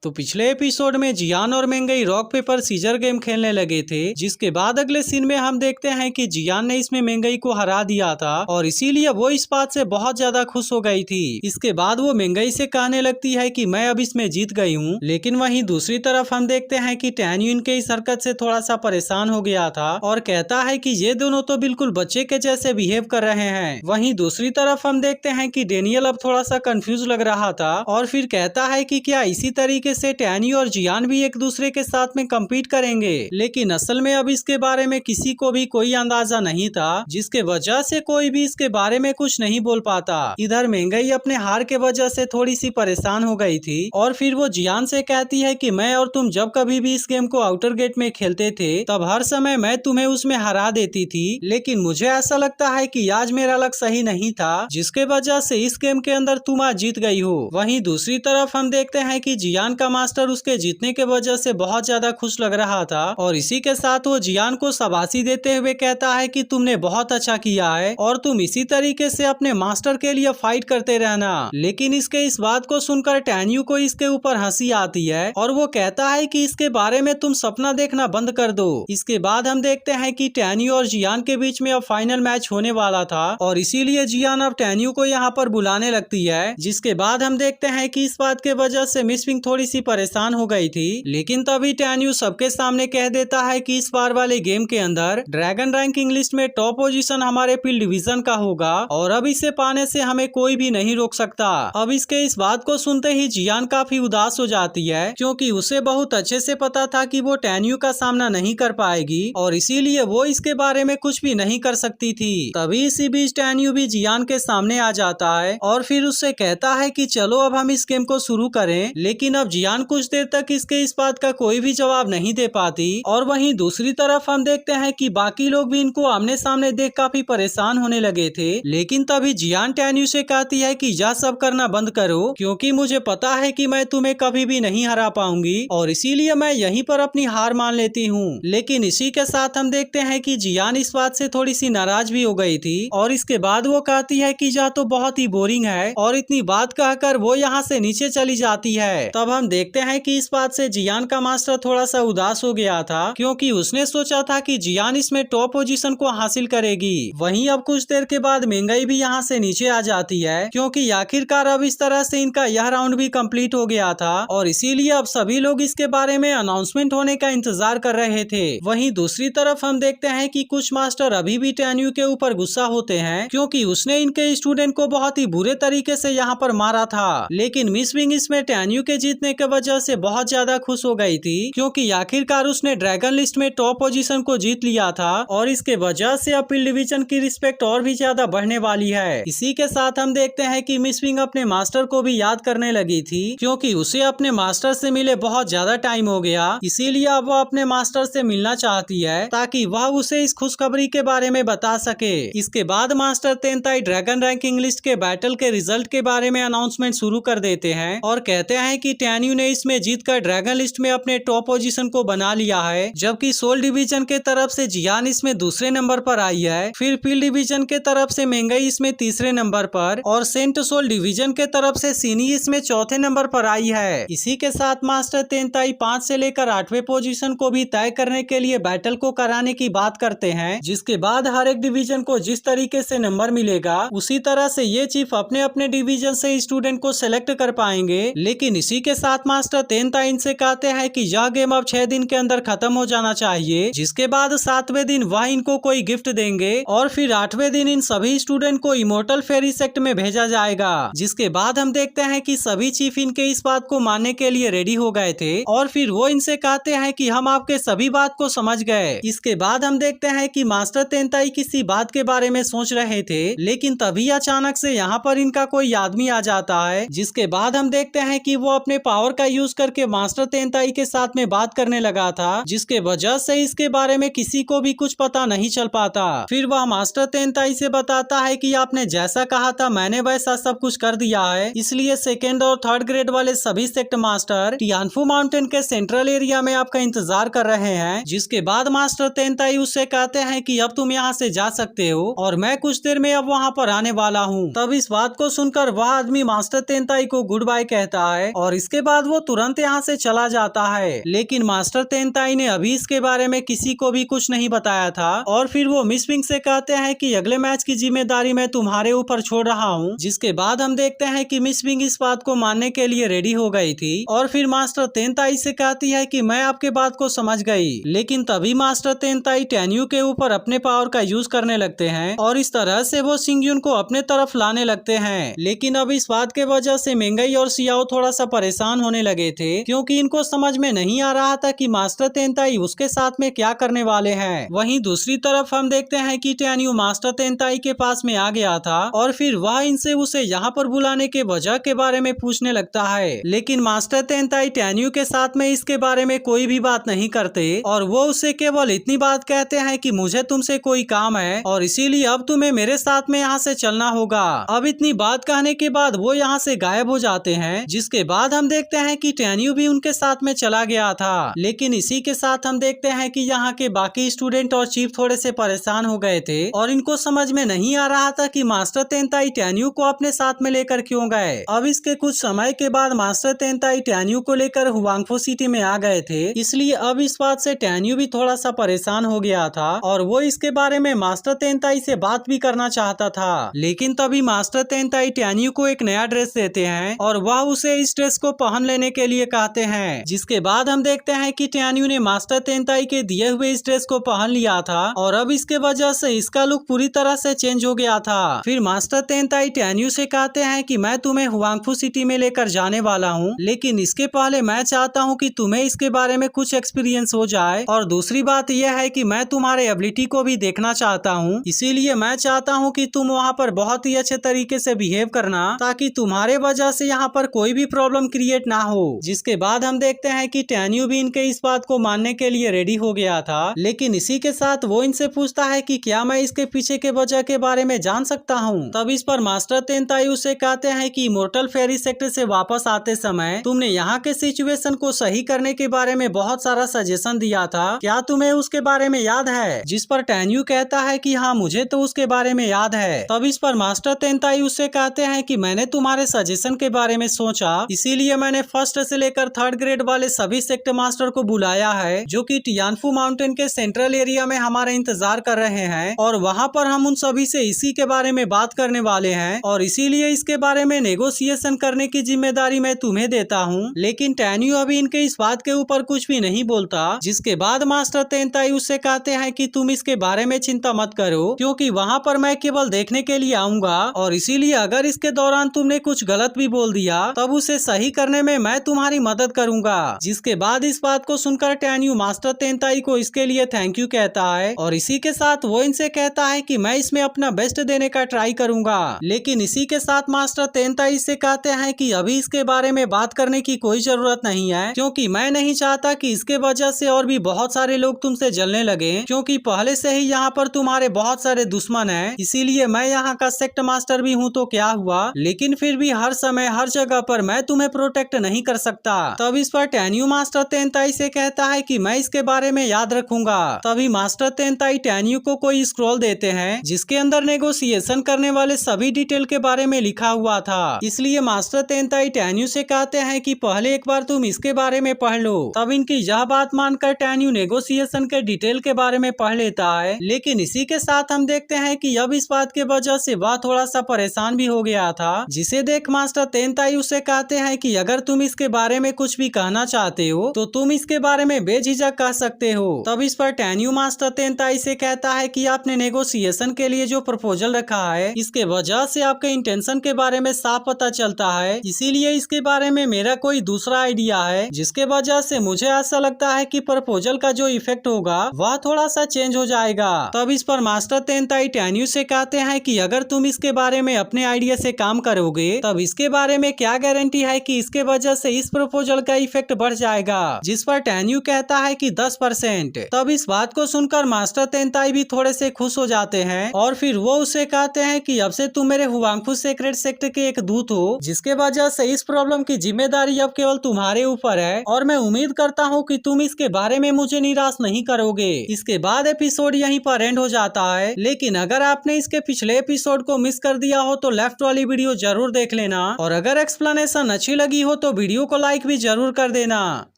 तो पिछले एपिसोड में जियान और मेंगई रॉक पेपर सीजर गेम खेलने लगे थे, जिसके बाद अगले सीन में हम देखते हैं कि जियान ने इसमें मेंगई को हरा दिया था और इसीलिए वो इस बात से बहुत ज्यादा खुश हो गई थी। इसके बाद वो मेंगई से कहने लगती है कि मैं अब इसमें जीत गई हूँ। लेकिन वहीं दूसरी तरफ हम देखते हैं कि टैन्यून के इस हरकत से थोड़ा सा परेशान हो गया था और कहता है कि ये दोनों तो बिल्कुल बच्चे के जैसे बिहेव कर रहे हैं। वहीं दूसरी तरफ हम देखते हैं कि डेनियल अब थोड़ा सा कंफ्यूज लग रहा था और फिर कहता है कि क्या इसी तरीके से टैनी और जियान भी एक दूसरे के साथ में कम्पीट करेंगे। लेकिन असल में अब इसके बारे में किसी को भी कोई अंदाजा नहीं था, जिसके वजह से कोई भी इसके बारे में कुछ नहीं बोल पाता। इधर मेंगई अपने हार के वजह से थोड़ी सी परेशान हो गई थी और फिर वो जियान से कहती है कि मैं और तुम जब कभी भी इस गेम को आउटर गेट में खेलते थे तब हर समय मैं तुम्हें उसमें हरा देती थी, लेकिन मुझे ऐसा लगता है कि आज मेरा लक सही नहीं था, जिसके वजह से इस गेम के अंदर तुम आज जीत गई हो। वहीं दूसरी तरफ हम देखते हैं कि जियान का मास्टर उसके जीतने के वजह से बहुत ज्यादा खुश लग रहा था और इसी के साथ वो जियान को शाबाशी देते हुए कहता है कि तुमने बहुत अच्छा किया है और तुम इसी तरीके से अपने मास्टर के लिए फाइट करते रहना। लेकिन इसके इस बात को सुनकर टैन्यू को इसके ऊपर हंसी आती है और वो कहता है कि इसके बारे में तुम सपना देखना बंद कर दो। इसके बाद हम देखते हैं कि टैन्यू और जियान के बीच में अब फाइनल मैच होने वाला था और इसीलिए जियान अब टैन्यू को यहाँ पर बुलाने लगती है, जिसके बाद हम देखते हैं कि इस बात के वजह से मिस विंग थोड़ी सी परेशान हो गई थी। लेकिन तभी टैन्यू सबके सामने कह देता है कि इस बार वाले गेम के अंदर ड्रैगन रैंकिंग लिस्ट में टॉप पोजीशन हमारे पिल डिवीजन का होगा और अब इसे पाने से हमें कोई भी नहीं रोक सकता। अब इसके इस बात को सुनते ही जियान काफी उदास हो जाती है, क्योंकि उसे बहुत अच्छे से पता था कि वो टैन्यू का सामना नहीं कर पाएगी और इसीलिए वो इसके बारे में कुछ भी नहीं कर सकती थी। तभी इसी बीच टैन्यू भी जियान के सामने आ जाता है और फिर उससे कहता है कि चलो अब हम इस गेम को शुरू करें। लेकिन अब जियान कुछ देर तक इसके इस बात का कोई भी जवाब नहीं दे पाती और वहीं दूसरी तरफ हम देखते हैं कि बाकी लोग भी इनको आमने सामने देख काफी परेशान होने लगे थे। लेकिन तभी जियान टैन्यू से कहती है कि यह सब करना बंद करो, क्योंकि मुझे पता है कि मैं तुम्हें कभी भी नहीं हरा पाऊंगी और इसीलिए मैं यहीं पर अपनी हार मान लेती हूँ। लेकिन इसी के साथ हम देखते हैं कि जियान इस बात से थोड़ी सी नाराज भी हो गई थी और इसके बाद वो कहती है कि यह तो बहुत ही बोरिंग है और इतनी बात कहकर वो यहाँ से नीचे चली जाती है। तब हम देखते हैं कि इस बात से जियान का मास्टर थोड़ा सा उदास हो गया था, क्योंकि उसने सोचा था कि जियान इसमें टॉप पोजीशन को हासिल करेगी। वहीं अब कुछ देर के बाद मेंगई भी यहाँ से नीचे आ जाती है, क्योंकि आखिरकार अब इस तरह से इनका यह राउंड भी कंप्लीट हो गया था और इसीलिए अब सभी लोग इसके बारे में अनाउंसमेंट होने का इंतजार कर रहे थे। वहीं दूसरी तरफ हम देखते हैं कि कुछ मास्टर अभी भी टैन्यू के ऊपर गुस्सा होते हैं, क्योंकि उसने इनके स्टूडेंट को बहुत ही बुरे तरीके से यहाँ पर मारा था। लेकिन मिस विंग इसमें टैन्यू के जीतने के वजह से बहुत ज्यादा खुश हो गई थी, क्योंकि आखिरकार उसने ड्रैगन लिस्ट में टॉप पोजीशन को जीत लिया था और इसके वजह से अपील डिवीजन की रिस्पेक्ट और भी ज्यादा बढ़ने वाली है। इसी के साथ हम देखते हैं कि मिस विंग अपने मास्टर को भी याद करने लगी थी, क्योंकि उसे अपने मास्टर से मिले बहुत ज्यादा टाइम हो गया, इसीलिए अब वो अपने मास्टर से मिलना चाहती है ताकि वह उसे इस खुशखबरी के बारे में बता सके। इसके बाद मास्टर तेनताई ड्रैगन रैंकिंग लिस्ट के बैटल के रिजल्ट के बारे में अनाउंसमेंट शुरू कर देते हैं और कहते हैं कि टैन्यू ने इसमें जीतकर ड्रैगन लिस्ट में अपने टॉप पोजीशन को बना लिया है, जबकि सोल डिवीजन के तरफ से जियान इसमें दूसरे नंबर पर आई है। फिर फील्ड डिवीजन के तरफ से मेंगई इसमें तीसरे नंबर पर और सेंट सोल डिवीजन के तरफ से सीनी इसमें चौथे नंबर पर आई है। इसी के साथ मास्टर तेनताई 5 से लेकर 8वें पोजीशन को भी तय करने के लिए बैटल को कराने की बात करते हैं, जिसके बाद हर एक डिवीजन को जिस तरीके से नंबर मिलेगा उसी तरह से ये चीफ अपने अपने डिवीजन से स्टूडेंट को सिलेक्ट कर पाएंगे। लेकिन इसी के साथ मास्टर तेनताई इनसे कहते हैं कि यह गेम अब 6 दिन के अंदर खत्म हो जाना चाहिए, जिसके बाद 7वें दिन वह इनको कोई गिफ्ट देंगे और फिर 8वें दिन इन सभी स्टूडेंट को इमोर्टल फेरी सेक्ट में भेजा जाएगा। जिसके बाद हम देखते हैं कि सभी चीफ इनके इस बात को मानने के लिए रेडी हो गए थे और फिर वो इनसे कहते हैं कि हम आपके सभी बात को समझ गए। इसके बाद हम देखते हैं कि मास्टर तेनताई किसी बात के बारे में सोच रहे थे, लेकिन तभी अचानक से यहाँ पर इनका कोई आदमी आ जाता है, जिसके बाद हम देखते हैं कि वो अपने पावर का यूज करके मास्टर तेनताई के साथ में बात करने लगा था, जिसके वजह से इसके बारे में किसी को भी कुछ पता नहीं चल पाता। फिर वह मास्टर तेनताई से बताता है कि आपने जैसा कहा था मैंने वैसा सब कुछ कर दिया है, इसलिए 2nd और 3rd ग्रेड वाले सभी सेक्ट मास्टर टियानफू माउंटेन के सेंट्रल एरिया में आपका इंतजार कर रहे हैं। जिसके बाद मास्टर तेनताई उससे कहते हैं कि अब तुम यहाँ से जा सकते हो और मैं कुछ देर में अब वहाँ पर आने वाला हूँ। तब इस बात को सुनकर वह आदमी मास्टर तेनताई को गुड बाय कहता है और इसके बाद वो तुरंत यहाँ से चला जाता है। लेकिन मास्टर तेनताई ने अभी इसके बारे में किसी को भी कुछ नहीं बताया था और फिर वो मिस विंग से कहते हैं कि अगले मैच की जिम्मेदारी मैं तुम्हारे ऊपर छोड़ रहा हूँ। जिसके बाद हम देखते हैं कि मिस विंग इस बात को मानने के लिए रेडी हो गई थी और फिर मास्टर तेनताई से कहती है कि मैं आपके बात को समझ गई। लेकिन तभी मास्टर तेनताई टेन्यू के ऊपर अपने पावर का यूज करने लगते हैं और इस तरह से वो शिंगयुन को अपने तरफ लाने लगते हैं। लेकिन अब इस बात के वजह से मेंगई और सियाओ थोड़ा सा परेशान होने लगे थे क्योंकि इनको समझ में नहीं आ रहा था कि मास्टर तेनताई उसके साथ में क्या करने वाले हैं। वहीं दूसरी तरफ हम देखते हैं कि टेन्यू मास्टर तेनताई के पास में आ गया था और फिर वह इनसे उसे यहाँ पर बुलाने के वजह के बारे में पूछने लगता है। लेकिन मास्टर तेनताई टेन्यू के साथ में इसके बारे में कोई भी बात नहीं करते और वो उसे केवल इतनी बात कहते हैं कि मुझे तुमसे कोई काम है और इसीलिए अब तुम्हें मेरे साथ में यहाँ से चलना होगा। अब इतनी बात कहने के बाद वो यहाँ से गायब हो जाते हैं। जिसके बाद हम देखते हैं कि टेन्यू भी उनके साथ में चला गया था। लेकिन इसी के साथ हम देखते हैं कि यहाँ के बाकी स्टूडेंट और चीफ थोड़े से परेशान हो गए थे और इनको समझ में नहीं आ रहा था कि मास्टर तेनताई टेन्यू को अपने साथ में लेकर क्यों गए। अब इसके कुछ समय के बाद मास्टर तेनताई टेन्यू को लेकर हुआंगफो सिटी में आ गए थे, इसलिए अब इस बात से टेन्यू भी थोड़ा सा परेशान हो गया था और वो इसके बारे में मास्टर तेनताई से बात भी करना चाहता था। लेकिन तभी मास्टर तेनताई टेन्यू को एक नया ड्रेस देते हैं और वह उसे इस ड्रेस को पहन लेने के लिए कहते हैं। जिसके बाद हम देखते हैं कि टेन्यू ने मास्टर तेनताई के दिए हुए इस ड्रेस को पहन लिया था और अब इसके वजह से इसका लुक पूरी तरह से चेंज हो गया था। फिर मास्टर तेनताई टेन्यू से कहते हैं कि मैं तुम्हें हुआंगफो सिटी में लेकर जाने वाला हूँ, लेकिन इसके पहले मैं चाहता हूँ कि तुम्हें इसके बारे में कुछ एक्सपीरियंस हो जाए और दूसरी बात यह है कि मैं तुम्हारे एबिलिटी को भी देखना चाहता हूँ, इसीलिए मैं चाहता हूँ कि तुम वहाँ पर बहुत ही अच्छे तरीके से बिहेव करना ताकि तुम्हारे वजह से यहाँ पर कोई भी प्रॉब्लम क्रिएट ना हो। जिसके बाद हम देखते हैं कि टेन्यू भी इनके इस बात को मानने के लिए रेडी हो गया था। लेकिन इसी के साथ वो इनसे पूछता है कि क्या मैं इसके पीछे के वजह के बारे में जान सकता हूँ। तब इस पर मास्टर तेनताई उसे कहते हैं कि इमोर्टल फेरी सेक्टर से वापस आते समय तुमने यहाँ के सिचुएशन को सही करने के बारे में बहुत सारा सजेशन दिया था, क्या तुम्हें उसके बारे में याद है। जिस पर टेन्यू कहता है कि हाँ मुझे तो उसके बारे में याद है। तब इस पर मास्टर तेनताई उससे कहते हैं कि मैंने तुम्हारे सजेशन के बारे में सोचा, इसीलिए मैंने फर्स्ट से लेकर थर्ड ग्रेड वाले सभी सेक्टर मास्टर को बुलाया है जो कि टियानफू माउंटेन के सेंट्रल एरिया में हमारा इंतजार कर रहे हैं और वहाँ पर हम उन सभी से इसी के बारे में बात करने वाले हैं और इसीलिए इसके बारे में नेगोशिएशन करने की जिम्मेदारी मैं तुम्हें देता हूँ। लेकिन टेन्यू अभी इनके इस बात के ऊपर कुछ भी नहीं बोलता। जिसके बाद मास्टर तेनताई उससे कहते हैं कि तुम इसके बारे में चिंता मत करो क्योंकि वहाँ पर मैं केवल देखने के लिए आऊंगा और इसीलिए अगर इसके दौरान तुमने कुछ गलत भी बोल दिया तब उसे सही करने में मैं तुम्हारी मदद करूंगा। जिसके बाद इस बात को सुनकर टेन्यू मास्टर तेनताई को इसके लिए थैंक यू कहता है और इसी के साथ वो इनसे कहता है कि मैं इसमें अपना बेस्ट देने का ट्राई करूंगा। लेकिन इसी के साथ मास्टर तेनताई से कहते हैं कि अभी इसके बारे में बात करने की कोई जरूरत नहीं है क्योंकि मैं नहीं चाहता कि इसके वजह से और भी बहुत सारे लोग तुमसे जलने लगे क्योंकि पहले से ही यहाँ पर तुम्हारे बहुत सारे दुश्मन हैं, इसीलिए मैं यहाँ का सेक्टर मास्टर भी हूँ तो क्या हुआ, लेकिन फिर भी हर समय हर जगह पर मैं तुम्हें प्रोटेक्ट नहीं कर सकता। तब इस पर टेन्यू मास्टर तेनताई से कहता है कि मैं इसके बारे में याद रखूंगा। तभी मास्टर तेनताई टेन्यू को कोई स्क्रॉल देते हैं जिसके अंदर नेगोशिएशन करने वाले सभी डिटेल के बारे में लिखा हुआ था, इसलिए मास्टर तेनताई टेन्यू से कहते हैं कि पहले एक बार तुम इसके बारे में पढ़ लो। तब इनकी यह बात मानकर टेन्यू नेगोशिएशन के डिटेल के बारे में पढ़ लेता है। लेकिन इसी के साथ हम देखते हैं कि अब इस बात के वजह से वह थोड़ा सा परेशान भी हो गया था, जिसे देख मास्टर तेनताई उसे कहते हैं कि अगर तुम इसके बारे में कुछ भी कहना चाहते हो तो तुम इसके बारे में बेझिझक कह सकते हो। तब इस पर टेन्यू मास्टर तेनताई से कहता है कि आपने नेगोशिएशन के लिए जो प्रपोजल रखा है इसके वजह से आपके इंटेंशन के बारे में साफ पता चलता है, इसीलिए इसके बारे में मेरा कोई दूसरा आइडिया है जिसके वजह से मुझे ऐसा लगता है कि प्रपोजल का जो इफेक्ट होगा वह थोड़ा सा चेंज हो जाएगा। तब इस पर मास्टर तेनताई टेन्यू से कहते हैं कि अगर तुम इसके बारे में अपने आइडिया से काम करोगे तब इसके बारे में क्या गारंटी है कि इसके वजह से इस प्रपोजल का इफेक्ट बढ़ जाएगा। जिस पर टेन्यू कहता है कि 10%। तब इस बात को सुनकर मास्टर तेनताई भी थोड़े से खुश हो जाते हैं और फिर वो उसे कहते हैं कि अब से तुम मेरे हुआंगफू सीक्रेट सेक्टर के एक दूत हो, जिसके वजह से इस प्रॉब्लम की जिम्मेदारी अब केवल तुम्हारे ऊपर है और मैं उम्मीद करता हूँ कि तुम इसके बारे में मुझे निराश नहीं करोगे। इसके बाद एपिसोड यहीं पर एंड हो जाता है, लेकिन अगर आपने इसके पिछले एपिसोड को मिस कर दिया हो तो लेफ्ट वाली वीडियो जरूर देख लेना और अगर एक्सप्लेनेशन अच्छी लगी हो तो वीडियो को लाइक भी जरूर कर देना।